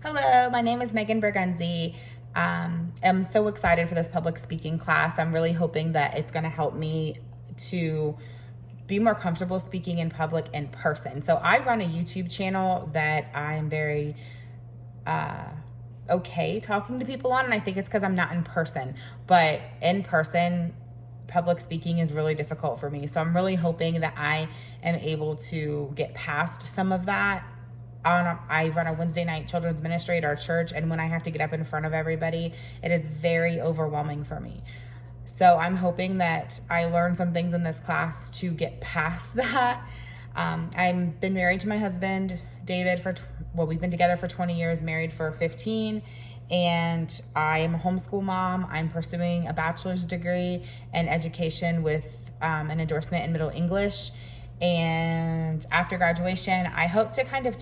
Hello, my name is Megan Bergunzi. I'm so excited for this public speaking class. I'm really hoping that it's going to help me to be more comfortable speaking in public in person. So I run a YouTube channel that I'm very okay talking to people on, and I think it's because I'm not in person. But in person, public speaking is really difficult for me. So I'm really hoping that I am able to get past some of that. I run a Wednesday night children's ministry at our church, and when I have to get up in front of everybody, it is very overwhelming for me. So I'm hoping that I learn some things in this class to get past that. I've been married to my husband, David, we've been together for 20 years, married for 15, and I am a homeschool mom. I'm pursuing a bachelor's degree in education with an endorsement in Middle English. And after graduation, I hope to kind of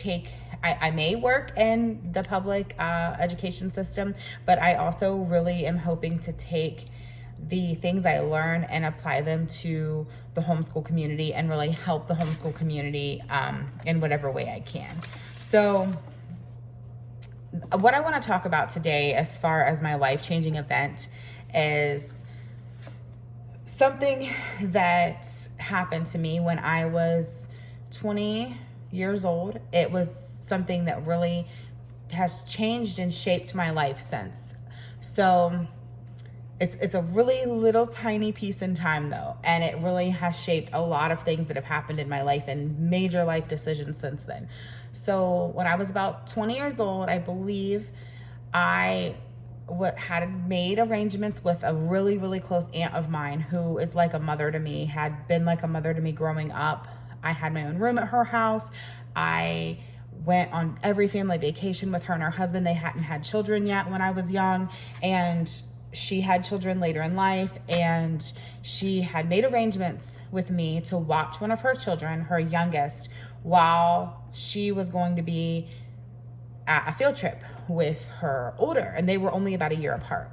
I may work in the public education system, but I also really am hoping to take the things I learn and apply them to the homeschool community and really help the homeschool community in whatever way I can. So what I want to talk about today as far as my life-changing event is something that happened to me when I was 20 years old. It was something that really has changed and shaped my life since. So it's a really little tiny piece in time though, and it really has shaped a lot of things that have happened in my life and major life decisions since then. So when I was about 20 years old, I believe I had made arrangements with a really, really close aunt of mine who is like a mother to me, had been like a mother to me growing up. I had my own room at her house. I went on every family vacation with her and her husband. They hadn't had children yet when I was young, and she had children later in life, and she had made arrangements with me to watch one of her children, her youngest, while she was going to be at a field trip with her older, and they were only about a year apart.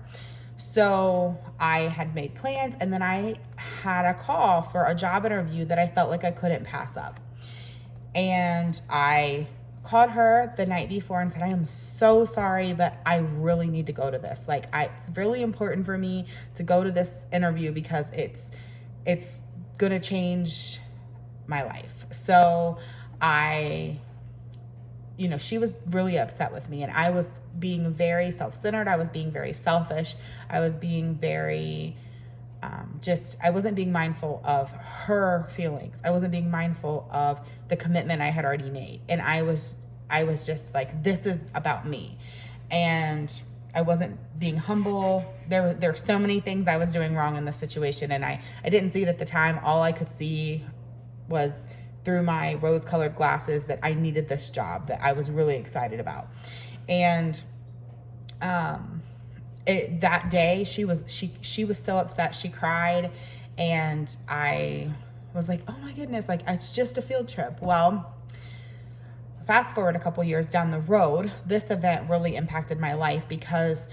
So I had made plans, and then I had a call for a job interview that I felt like I couldn't pass up. And I called her the night before and said, I am so sorry, but I really need to go to this. It's really important for me to go to this interview because it's gonna change my life. So she was really upset with me, and I was being very self-centered. I was being very selfish. I was being very, I wasn't being mindful of her feelings. I wasn't being mindful of the commitment I had already made. And I was just like, this is about me. And I wasn't being humble. There are so many things I was doing wrong in this situation, and I didn't see it at the time. All I could see was through my rose-colored glasses that I needed this job that I was really excited about. And that day she was so upset. She cried, and I was like, oh my goodness, it's just a field trip. Well, fast forward a couple years down the road, this event really impacted my life because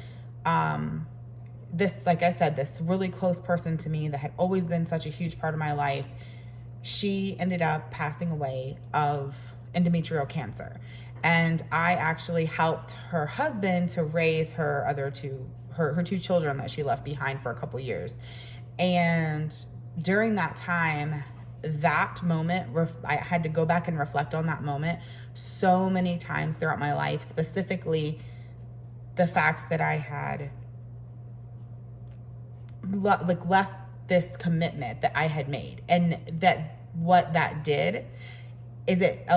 like I said, this really close person to me that had always been such a huge part of my life, she ended up passing away of endometrial cancer. And I actually helped her husband to raise her two children that she left behind for a couple years. And during that time, that moment, I had to go back and reflect on that moment so many times throughout my life, specifically the fact that I had left this commitment that I had made, and that what that did is it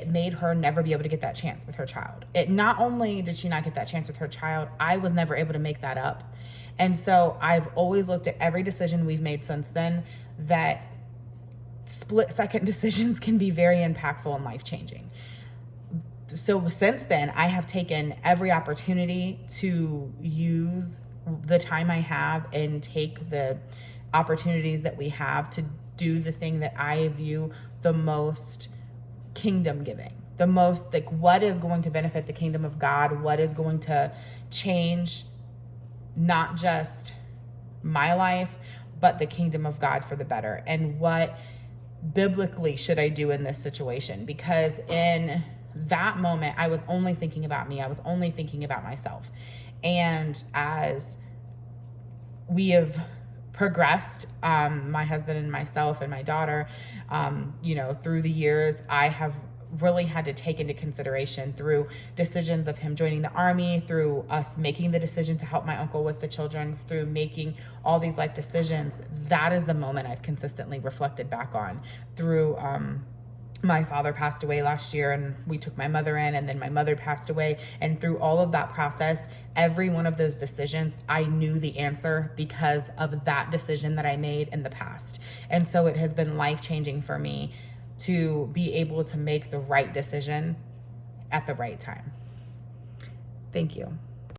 made her never be able to get that chance with her child. It not only did she not get that chance with her child, I was never able to make that up. And so I've always looked at every decision we've made since then that split-second decisions can be very impactful and life-changing. So since then, I have taken every opportunity to use the time I have and take the opportunities that we have to do the thing that I view the most kingdom giving, the most what is going to benefit the kingdom of God, what is going to change not just my life, but the kingdom of God for the better. And what biblically should I do in this situation? Because in that moment, I was only thinking about me. I was only thinking about myself. And as we have progressed, my husband and myself and my daughter, through the years, I have really had to take into consideration through decisions of him joining the Army, through us making the decision to help my uncle with the children, through making all these life decisions. That is the moment I've consistently reflected back on. Through my father passed away last year, and we took my mother in, and then my mother passed away. And through all of that process, every one of those decisions, I knew the answer because of that decision that I made in the past. And so it has been life-changing for me to be able to make the right decision at the right time. Thank you.